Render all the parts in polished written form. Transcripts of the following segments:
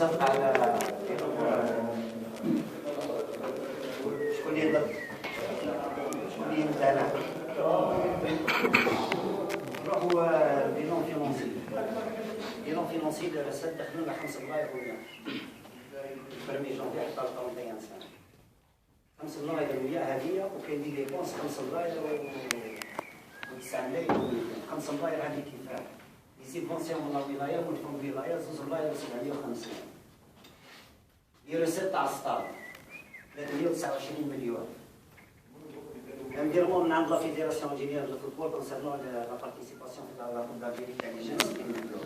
المسابقة على شكون اللي ضد؟ شكون اللي امتنع؟ نروحو بيلون فينونسي. بيلون فينونسي الرسالة دخلوا لنا 5 ملاير وياه. 1 جونفي حتى 31 سنة. 5 ملاير وياه هذه وكاين دي ديبونس 5 ملاير و9 ملاير و 5 ملاير هذه كيفاه؟ سيبونسيون من الولايه ومن الولايه 2 ملاير و750. لي ريسيت تاع السطاد 329 مليون. نديرو من عند لا فيديراسيون انجينيور دو فوتبول كونسيرنون لا بارتيسيباسيون في لا كوب دافيري تاع لي جون 60 مليون.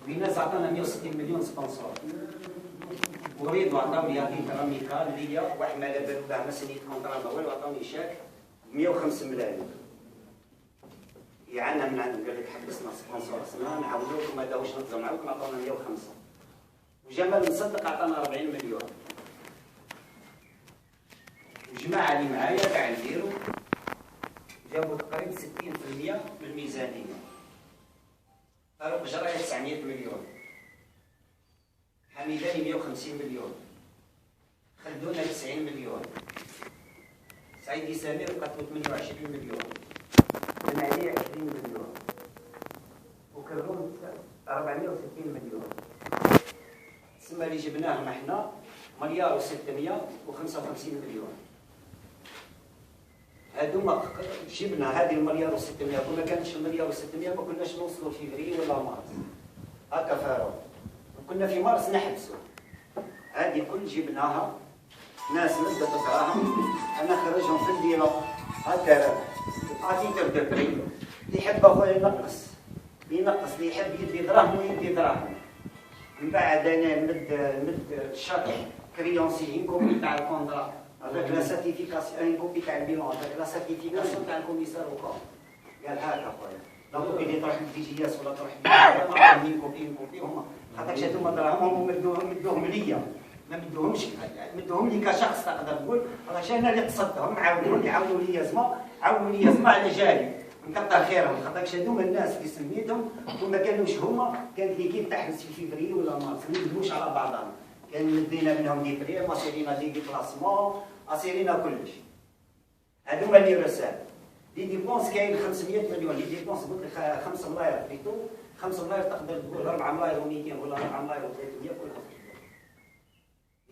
الناس عطانا 160 مليون سبونسور. وريدوا عطاو لي هذيك راميكال ليا واحد ما على بالو كاع ما سنيت كونطرا ما والو عطاوني شاك 105 ملايين. يعنا من عند قال لك حبسنا سبونسور سنا نعاودوك ما داوش نطلعوا معاكم عطاونا 105. وجمال مصدق عطانا 40 مليون. الجماعه اللي معايا كاع نديرو جابوا تقريبا 60% من الميزانيه. فاروق جرايه 900 مليون. حميداني 150 مليون. خلدونا 90 مليون. سعيد سمير قتلوا 28 مليون. المالية 20 مليون وكرون 460 مليون. تسمى اللي جبناهم احنا 1,655 مليون. هادوما جبنا هذه 1,600 وما كانتش 1,600 ما كناش نوصلوا في فيفري ولا مارس. هكا فارو وكنا في مارس نحبسوا. هذه كل جبناها ناس مدة دراهم انا خرجهم في الديرة هكا عطيته الدبري اللي يحب اخويا ينقص اللي يحب يدي دراهم ويدي دراهم. من بعد انا نمد الشاك كريونسي انكوبي تاع الكونترا هذاك لا سيرتيفيكاسيون انكوبي تاع البيلون هذاك لا سيرتيفيكاسيون تاع الكوميسار وكا قال هاك اخويا لا كوبي اللي تروح للدي جي اس ولا تروح انكوبي هما خاطرش هذوما دراهم مدوهم ليا ما مدوهم لي كشخص تقدر تقول راش انا اللي قصدتهم عاونوا لي زعما على جالي نكثر خيرهم خاطرش هذوما الناس اللي سميتهم وما كانوش هما كانت ليكيب تحبس في فيفري ولا مارس ما يكذبوش على بعضهم. كان مدينا منهم دي بريم اسيرينا دي كلاسمون اسيرينا كلش. هذوما اللي رسال لي ديبونس كاين 500 مليون. لي ديبونس قلت لك 5 ملاير بريتو 5 ملاير تقدر تقول 4 ملاير و200 ولا 4 ملاير و300 كلها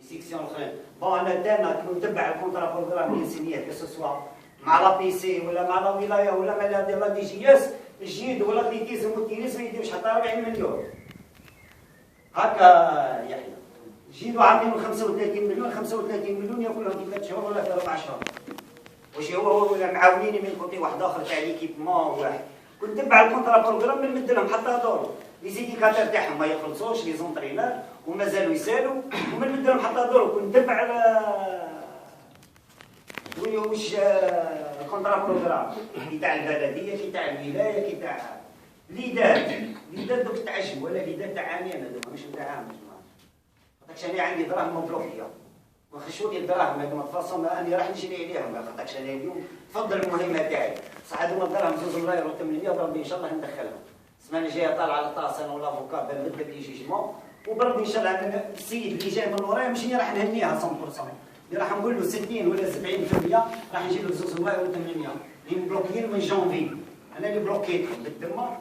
سيكسيون اخرين. بون انا دانا نتبع الكونترا بروغرام اللي سينيات كسوسوا مع لا بي سي ولا مع لا ولايه ولا مع لا دي جي اس الجيد ولا اتليتيزم والتنس ما يديروش حتى 40 مليون. هكا يحيى جيدوا عاملين 35 مليون 35 مليون ياكلهم في 3 شهور ولا في 4 شهور. واش هو ولا معاونيني من كوتي واحد اخر تاع ليكيبمون واحد كنت نتبع الكونترا بروغرام نمد لهم حتى دور لي زيديكاتور تاعهم ما يخلصوش لي زونطرينور ومازالوا يسالوا ومن نمد لهم حتى دور كنت نتبع وش الكونترا بروغرام كي تاع البلديه كي تاع الولايه كي تاع ليدات دوك تعجب ولا ليدات تاع عامين هذوما مش تاع عام خاطرش انا عندي دراهم مبلوكيه وخشوا لي الدراهم هذوما تفاصيل انا راح نجري عليهم خاطرش انا اليوم تفضل المهمه تاعي صح هذوما الدراهم 2 ملاير و800 بربي ان شاء الله ندخلهم. السمانه الجايه طالع على الطاس انا ولا فوكا بنبدا لي جيجمون وبربي ان شاء الله السيد اللي جاي من ورايا ماشي راح نهنيها 100% اللي راح نقول له 60 ولا 70% راح نجيب له 2 ملاير و800 اللي مبلوكيين من جونفي. انا اللي بلوكيتهم بالدمه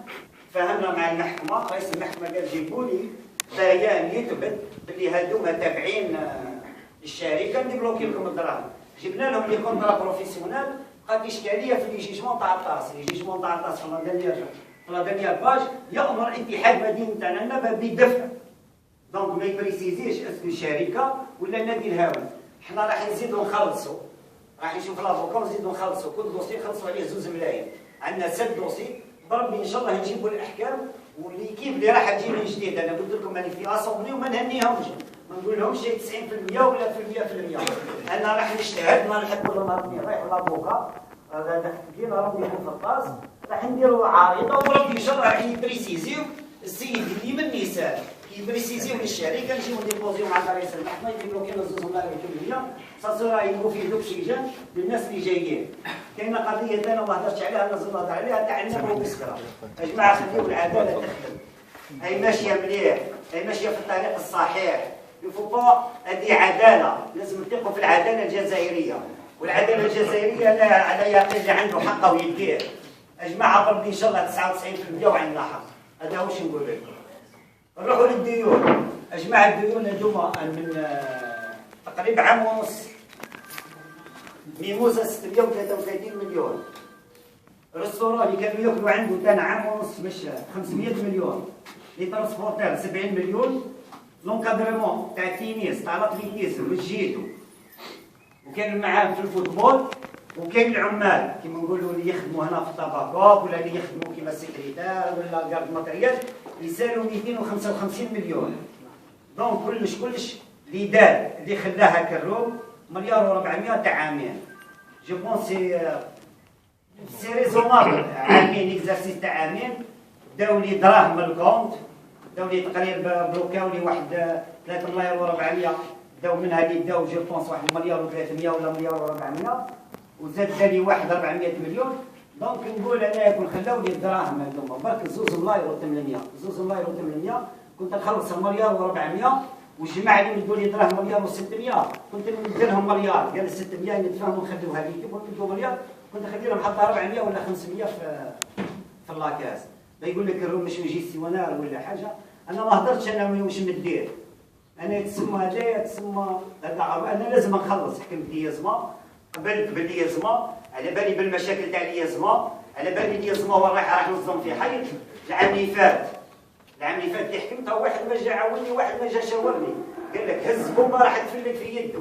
فهمنا مع المحكمه رئيس المحكمه قال جيبوا لي بيان يثبت باللي هذوما تابعين الشركه ندبلوكي لكم الدراهم. جبنا لهم لي كونترا بروفيسيونيل بقات اشكاليه في لي جيجمون تاع الطاس. لي جيجمون تاع الطاس في لا دانيير باج يامر اتحاد مدينه تاعنا بدفع دونك ما يبريسيزيش اسم الشركه ولا النادي الهاوي. حنا راح نزيدو نخلصوا راح نشوف لافوكا ونزيدو نخلصوا كل دوسي نخلصوا عليه 2 ملايين. عندنا 6 دوسي بربي ان شاء الله نجيبوا الاحكام والليكيب اللي راح تجي من جديد. انا قلت لكم راني في اسومبلي وما نهنيهمش ما ما نقول لهمش 90% ولا في 100%. انا راح نجتهد، ما نحب ولا نهضني رايح لابوكا هذا كبير ربي يكون في الطاس، راح نديروا عارضه وربي ان شاء الله راح يبريسيزيو السيد اللي من النساء يبريسيزيو للشركه نجيو نديبوزيو مع رئيس المحكمه يديروا كاين زوج ملايين كميه صاصورا يبقوا فيه دوكسيجين للناس اللي جايين. كاينه قضيه انا ما هضرتش عليها لازم نهضر عليها تاع النبو والبسكره. يا جماعه خليو العداله تخدم، هي ماشيه مليح، هي ماشيه في الطريق الصحيح. الفوبا هذه عداله، لازم نثقوا في العداله الجزائريه، والعداله الجزائريه لا على يقين اللي عنده حقه ويديه. يا جماعه ربي ان شاء الله 99% وعندنا حق، هذا هو واش نقول لكم. نروحوا للديون. يا جماعه الديون هذوما من تقريبا عام ونص. ميموزه 633 مليون. الريستوران اللي كانوا ياكلوا عنده كان عام ونص مش 500 مليون. لي ترونسبورتير 70 مليون. لونكادرمون تاع التنس تاع لاتليتيزم والجيدو، وكان معاه في الفوتبول، وكاين العمال كيما نقولوا اللي يخدموا هنا في الطبقات ولا اللي يخدموا كيما السكرتير ولا كارد ماتريال يسالوا 255 مليون. دونك كلش اللي دار اللي خلاها كروب مليار و400 تاع عامين. جو بونس سي ريزونابل. عامين اكزارسيس تاع عامين داو لي دراهم من الكونت، داو لي تقريبا بلوكاو لي واحد 3 ملاير و400 داو منها اللي داو جو بونس واحد مليار و300 ولا مليار و400، وزاد لي واحد 400 مليون. دونك نقول انا كون خلاو لي الدراهم هذوما برك 2 ملاير و800، 2 ملاير و800 كنت نخلص مليار و400، والجماعه اللي يدوا لي دراهم مليار و600 كنت ندير لهم مليار، قال 600 ندفعهم ونخليوها لي، كيف مليار كنت نخلي لهم حتى 400 ولا 500 في اللاكاس. لا يقول لك الروم مش يجي سيوانار ولا حاجه. انا ما هضرتش انا واش ندير، انا يتسمى هذايا تسمى هذا، انا لازم نخلص حكم ديازما قبل بالديازما، على بالي بالمشاكل تاع الديازما، على بالي ديازما وين راح ننظم في حي. العام اللي فات اللي حكمتها واحد ما جا عاوني، واحد ما جا شاورني، قال لك هز بومبا راح تفلت في يده.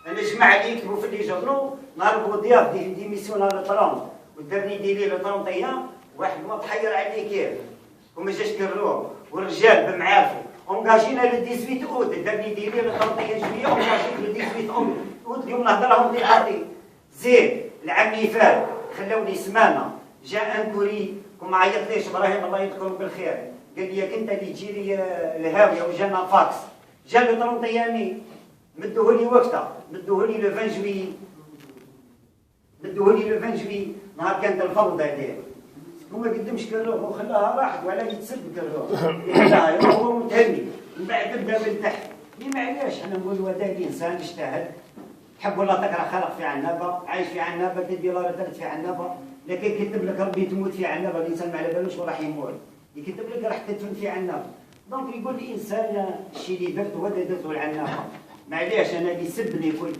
انا جماعه اللي يكتبوا في لي جورنو نهار بوضياف ديميسيون نهار 30 ودرني ديلي لو 31 واحد ما تحير عليه كيف وما جاش كروه، والرجال بمعارفه اونجاجينا لو 18 اوت درني ديلي لو 31 جويليه اونجاجينا لو 18 اوت اليوم نهضرهم في عادي. زين العام اللي فات خلاوني سمانه جاء ان كوري وما عيطليش ابراهيم الله يذكره بالخير، قال لي انت اللي تجي لي الهاويه وجانا فاكس، جا لو 31 مدوهولي وقتها، مدوهولي لو 20 جويي، مدوهولي لو 20 جويي نهار كانت الفوضى هذه. وما قدمش كروه وخلاها راحت ولا يتسب كروه، لا هو متهني من بعد بدا من تحت. لي معليش انا نقول هذا الانسان اجتهد، تحب ولا تكره خلق في عنابه، عايش في عنابه، تدي لا درت في عنابه، لكن كتب لك ربي تموت في عنابه، الانسان ما على بالوش وراح يموت، يكتب لك راح تدفن في عنابه. دونك يقول الانسان الشيء اللي درته هذا درته العنابه، معليش انا اللي يسبني كل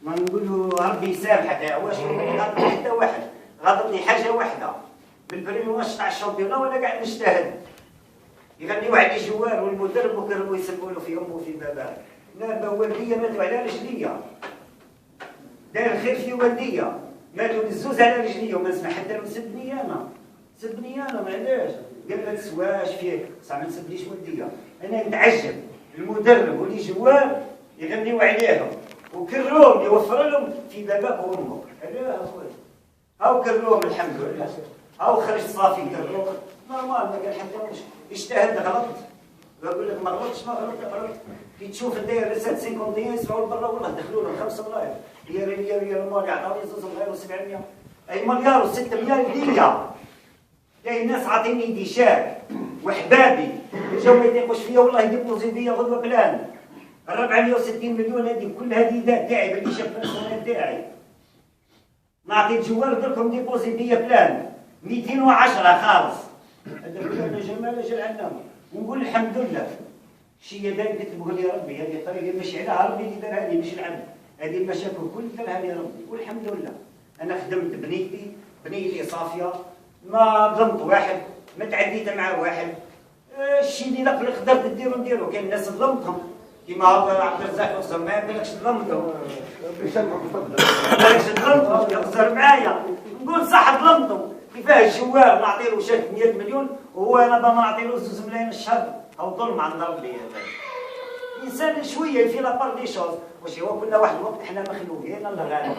ما نقول له ربي يسامحك، واش غلطني حتى واحد، غلطني حاجه واحده بالبريمي واش تاع الشامبيون ولا قاعد نجتهد. يغنيو عليه جوار والمدرب وكانوا يسبوا له في امه وفي باباه. لا والديه ماتوا على رجليه، دار الخير في والديه، ماتوا الزوز على رجليه وما نسمع حتى له سبني انا معليش، قال ما تسواش فيك، صح ما نسبليش والديه. انا نتعجب المدرب واللي جوار يغنيو عليهم وكروهم يوفر لهم في باباك وامك. علاه اخويا هاو كروهم الحمد لله، هاو خرج صافي كروه نورمال ما كان حتى مش اجتهد غلط. بقول لك ما غلطش غلط. كي تشوف الدايره 751 يسمعوا برا والله دخلوا له 5 ملاير، ريال مال يعطوني 2 ملاير و700، اي مليار و6 مليار ليا. كاين ناس عاطيني ديشاك وحبابي جاو ما يثيقوش فيا والله يديبوزي بيا غدوه بلان 460 مليون هذه كل هذه تاعي باللي شاف السنه تاعي. نعطي الجوال دركم ديبوزي بيا بلان 210 خالص. هذا كله جمال اجل عنا ونقول الحمد لله. شي داير قلت له يا ربي هذه الطريقه ماشي عليها ربي اللي دارها لي مش العبد، هذه المشاكل كلها دارها لي ربي والحمد لله. انا خدمت بنيتي صافيه، ما ظلمت واحد، ما تعديت مع واحد. الشيء اللي قدرت نديرو كاين الناس ظلمتهم كيما عبد الرزاق يقصر ما يقولكش ظلمتهم. يقصر معايا نقول صح ظلمتهم. كيفاش الجوال نعطي له شاك 100 مليون وهو انا ما نعطي له 2 ملايين الشهر، او ظلم عند ربي هذا. انسان شويه في لابار دي شوز. واش هو كنا واحد الوقت حنا مخلوقين الله غالب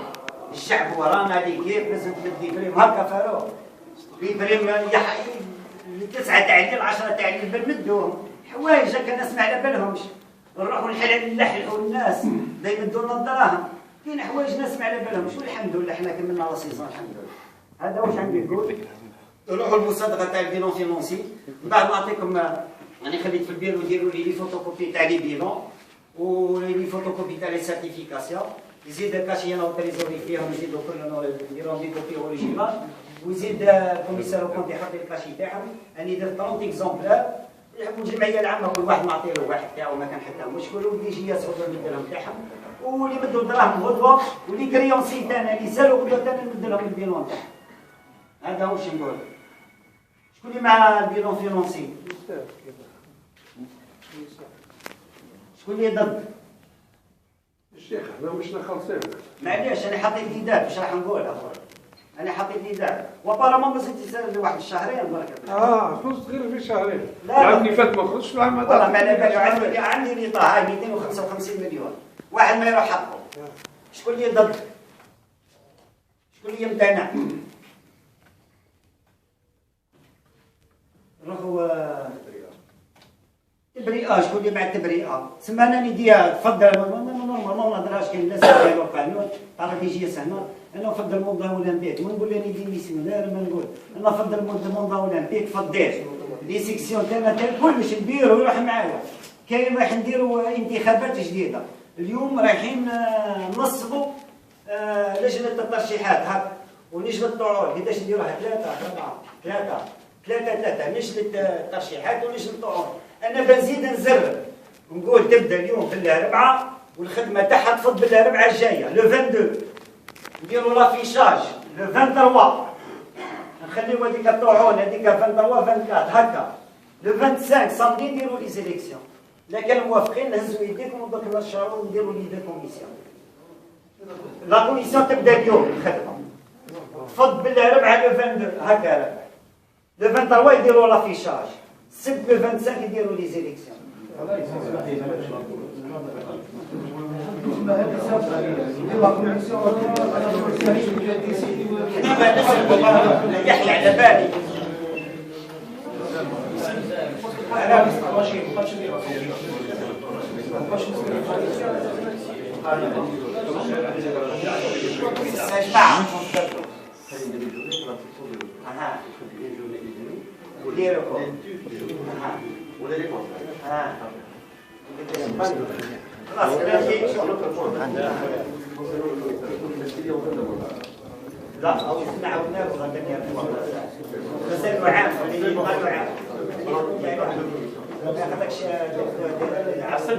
الشعب ورانا اللي كيف لازم تمد فريم هكا فاروق فريم 9 تعليل 10 تعليل بنمدوهم حوايج هكا الناس ما على بالهمش نروحوا نلحلحوا الناس دا يمدوا لنا الدراهم كاين حوايج الناس ما على بالهمش والحمد لله حنا كملنا لا سيزون الحمد لله. هذا واش عندي نقول نروحوا المصادقه تاع البيلون فينونسي من بعد نعطيكم انا خليت في البيرو ديروا لي فوتوكوبي تاع لي بيلون ولي فوتوكوبي تاع لي سيرتيفيكاسيون يزيد الكاشي انا وتريزوري فيهم يزيدوا كلنا نديروا دي كوبي اوريجينال ويزيد الكوميسار وكونتي يحط الكاشي تاعهم اني درت 30 اكزومبلار يحبوا الجمعيه العامه كل واحد نعطي له واحد تاعو ما كان حتى مشكل ودي جي يسعدوا المدرهم تاعهم واللي بدوا دراهم غدوه واللي كريونسي تاعنا اللي سالوا غدوه تاعنا نمد لهم البيلون تاعهم. هذا واش نقول. شكون اللي مع البيلون فينونسي؟ شكون اللي ضد؟ الشيخ احنا مش خالصين. معليش انا حطيت لي داب واش راح نقول اخويا. انا حطيت لي داب وابارامون ما زدت واحد الشهرين برك. خلصت غير في شهرين. لا العام اللي فات ما خلصش العام هذا. والله ما على بالي عندي اللي طاح 255 مليون واحد ما يروح حقه. شكون اللي ضد؟ شكون اللي يمتنع؟ روحوا تبرئه. شكون اللي مع التبرئه؟ تسمى انا نديها تفضل نورمالمون ما نهضرهاش كاين الناس ديالو القانون تاع دي جي هنا انا نفضل الموضوع اولمبيك ما نقول لي ديميسيونير ما نقول انا نفضل الموضوع اولمبيك فضيت لي سيكسيون تاعنا كلش البيرو يروح معايا كاين راح نديروا انتخابات جديده اليوم رايحين نصبوا لجنه الترشيحات هاك ولجنه الطعون قداش نديروها 3 لجنه الترشيحات ولجنه الطعون. انا بنزيد نزرب نقول تبدا اليوم بالاربعاء والخدمه تاعها تفض بالاربعاء الجايه لو 22 نديروا لافيشاج لو 23 نخليو هذيك الطعون هذيك 23 24 هكا لو 25 صامدي نديروا لي زيليكسيون. لا كانوا موافقين نهزوا يديكم ودوك نشروا ونديروا لي دو كوميسيون. لا كوميسيون تبدا اليوم الخدمه تفض بالاربعاء لو 22 هكا لو 23 يديروا لافيشاج السبت لو 25 يديروا لي زيليكسيون. يحكي على بالي لا او نعاودنا غدا مازال عام اللي يبغى عام ما ياخذكش عسل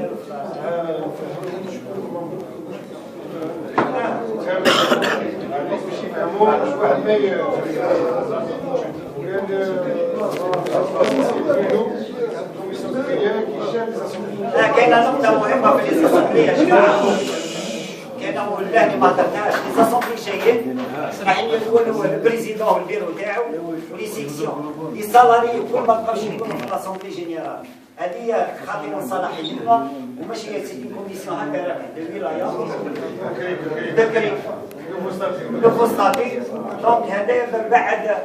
لا كاينه نقطه مهمه في الاساسيه يا جماعه كاينه والله ما هضرناش الاساسيه جايين راح يكونوا البريزيدون والبيرو تاعو ولي سيكسيون لي سالاري كل ما بقاوش يكونوا في لاسومبلي جينيرال. هذه خاطر صلاحيتنا وماشي هي سيدي كوميسيون هكا الولايه دكري لو فوستاتي دونك هذا من بعد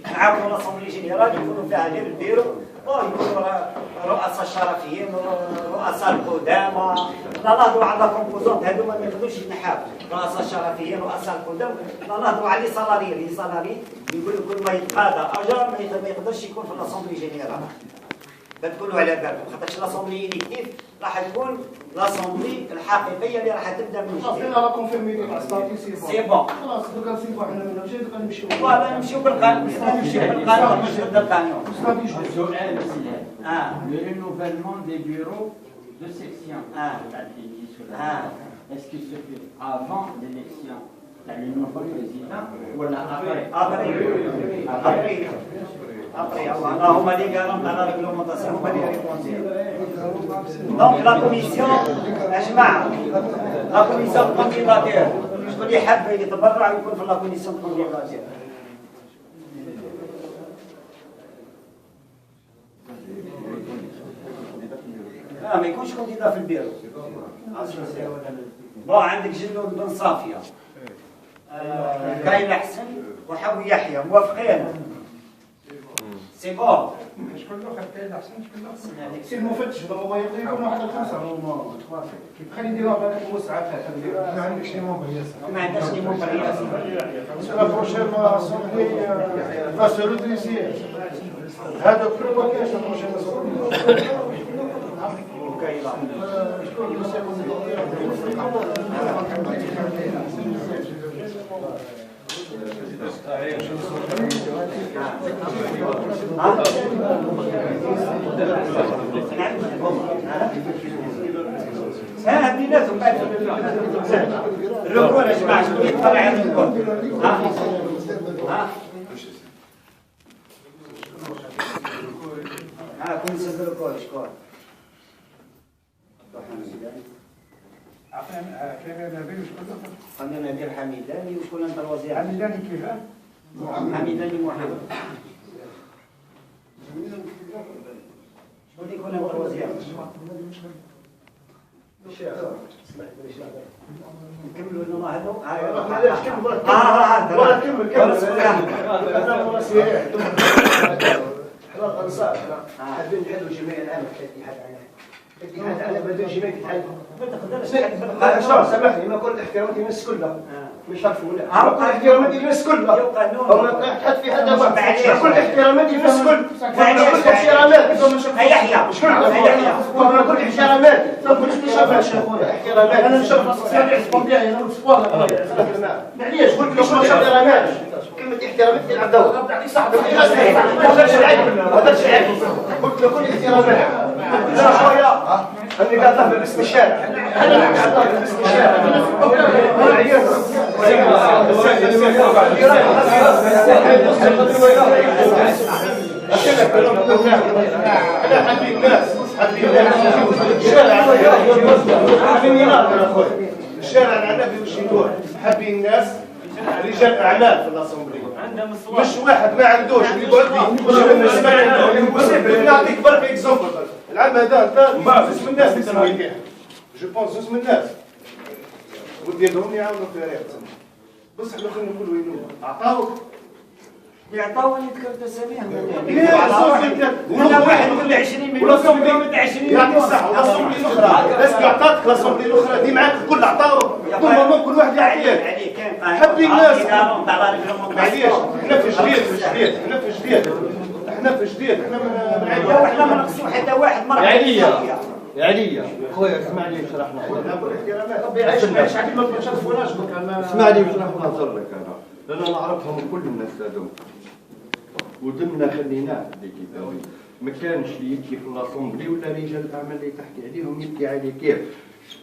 نعاودوا لاسومبلي جينيرال يكونوا فيها غير البيرو يكونوا رؤساء الشرفيين رؤساء القدامى نهضروا على كومبوزونت هذو ما يقدروش يتنحاو رؤساء الشرفيين رؤساء القدام نهضروا على لي سالاري يقولوا كل ما يتقاضى اجر ما يقدرش يكون في لاسومبلي جينيرال. بتقولوا على بالكم خاطرش لاسومبلي إليكتيف راح تكون لاسومبلي الحقيقيه اللي راح تبدا من جديد. خاصنا لا كونفيرمي لي سي بون خلاص دوكا نسيبوا حنا من وجه دوكا نمشيو فوالا نمشيو بالقانون مش ضد القانون. Le renouvellement des bureaux de section. Est-ce qu'il se fait avant l'élection du nouveau président ou après? Après, هما اللي قالوا على ريغلومونطاسيون هما اللي ريبونديو. دونك لا كوميسيون يا جماعه لا كوميسيون كونديداتير شكون اللي حاب يتبرع يكون في لا كوميسيون كونديداتير. لا ما يكونش كونديدا في البيرو. بون عندك جنود بن صافيه، كاين حسن وحاوي يحيى موافقين. سي بون. شكون الاخر كاين احسن شكون الاخر؟ سي المفتش هو يكون واحد الخمسه خلي يديروا هذاك المسعفات ما عندكش لي مونبر ياسر ما عندناش لي مونبر ياسر لا بروشين اسومبلي لا سولو تريسير هذا كل ما كاينش بروشين اسومبلي هديناتهم بعد الركور يا جماعه شكون يطلع على الركور؟ كون يسد الركور شكون؟ عطينا نبيل وشكون الاخر؟ خلينا ندير حميداني وشكون انت الوزير؟ حميداني كيفاه؟ حميداني محمد. شكون يكون انت الوزير؟ نكملوا لنا هذا؟ معليش كمل حنا الانصار حابين نحلوا جمعيه العامه كاتحاد على الاتحاد على بدون جمعيه الاتحاد ما تقدرش سامحني ما كل احترامات الناس كلها مش عارف ولا كل احترامات الناس كلها وما حد في حد كل احترامات الناس كل احترامات يحيى شكون كل احترامات انا نشوف السبوع ديالي انا السبوع معليش قلت له شنو احترامات كلمه احترامات في الدور تعطيك صح هذا الشيء قلت له كل احترامات لا شويه اني قاعد طاف باسم الشارع انا قاعد طاف باسم الشارع العنابي وش يقول حابين الناس رجال اعمال في الاسامبلي مش واحد ما عندوش يقول نعطيك برك اكزومبل العام هذا زوج من الناس اللي سميتيه جو بونس زوج من الناس وديالهم يعاونوا في رياض بصح لو كنا نقولوا وينو عطاوك يعطوني ذكرت اساميهم ولا واحد كل 20 مليون كل 20 مليون صح الاسامبلي الاخرى اسكو عطاتك الاسامبلي الاخرى دي معاك الكل عطاوك كل واحد يعطيك حبي الناس معليش احنا في جديد احنا في جديد احنا ما نقصوا حتى واحد مره يا عليا خويا اسمعني اشرح لك اسمعني اشرح نهضر لك انا لان نعرفهم كل الناس هذوك ودمنا خليناه اللي كيفاوي ما كانش اللي يبكي في الاسامبلي ولا رجال الاعمال اللي تحكي عليهم يبكي عليه كيف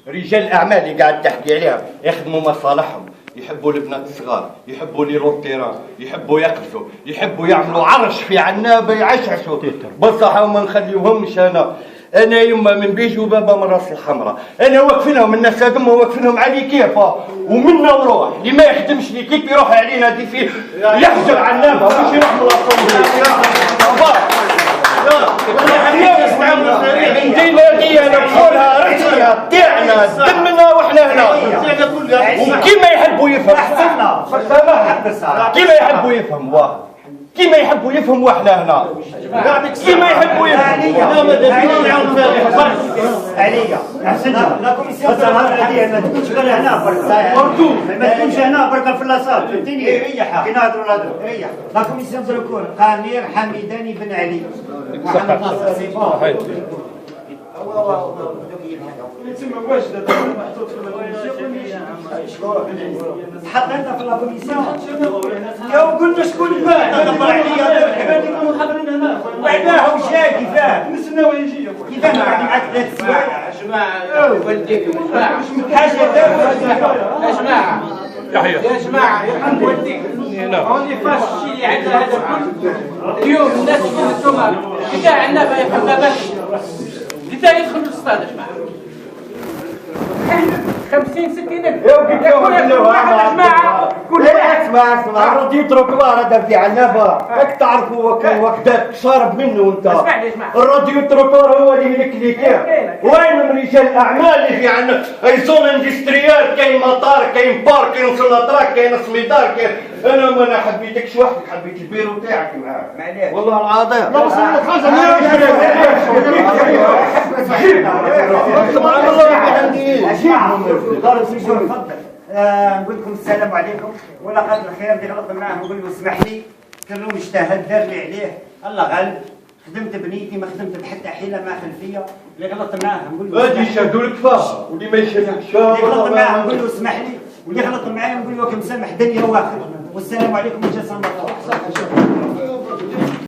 رجال الاعمال اللي قاعد تحكي عليهم يخدموا مصالحهم يحبوا البنات الصغار يحبوا لي روتيران يحبوا يقفزوا يحبوا يعملوا عرش في عنابه يعشعشوا بصح وما نخليوهمش انا يما من بيجي وبابا من راس الحمراء انا واقفينهم الناس هذوما واقفينهم علي كيف ومنا وروح اللي ما يخدمش لي كيف يروح علينا دي فيه يحجر عنابه مش يروح من الدينا دي انا نقولها رحتيها تاعنا دمنا واحنا هنا وكيما يحبوا يفهم كيما يحبوا يفهم واه كيما يحبوا يفهم واحنا هنا كيما يحبوا يفهم عليا لا كوميسيون هذه ما تكونش غير هنا برك ما تكونش هنا برك في لاصال فهمتيني كي نهضروا ريح لا كوميسيون دركور قامير حميداني بن علي محمد ناصر سي بون تما واجد محطوط في حط انت في لا كوميسيون يا قلنا شكون باع دبر عليا الحباب يكونوا حاضرين هنا بعدها وشا كيفاه نستناو يجي كيفاه ما معك 3 سوايع يا جماعة وديك حاجه يا جماعة يا جماعة يرحم والديك هوني فاش الشيء اللي عندنا هذا الكل اليوم الناس اللي انتم كاع عندنا يفهم ما باش لتا يدخلوا للصطاد يا جماعة 50 60 ألف يكون واحد يا جماعة كل اسمع الراديو تروكوار هذا في عنابه راك تعرفوا وقتك شارب منه انت. اسمعني. الراديو تروكوار هو اللي يملك لي كاين. وين من رجال الاعمال اللي في عندنا اي زون اندستريال كاين مطار كاين بار كاين سلطرات كاين سميدار كاين. انا ما حبيتكش وحدك حبيت البيرو تاعك معاك والله العظيم. لا وصل لك حاجه نقول لكم السلام عليكم ولا قدر الخير. اللي غلط معاه نقول له اسمح لي، كان له مجتهد دار لي عليه الله غالب. خدمت بنيتي ما خدمت بحتى حيله ما خلفيه. اللي غلط معاه نقول له هادي شادوا لك فاه واللي ما يشدكش اللي غلط معاه نقول له اسمح لي، واللي غلط معايا نقول له كم سامح دنيا واخر. والسلام عليكم وجزاكم الله خير.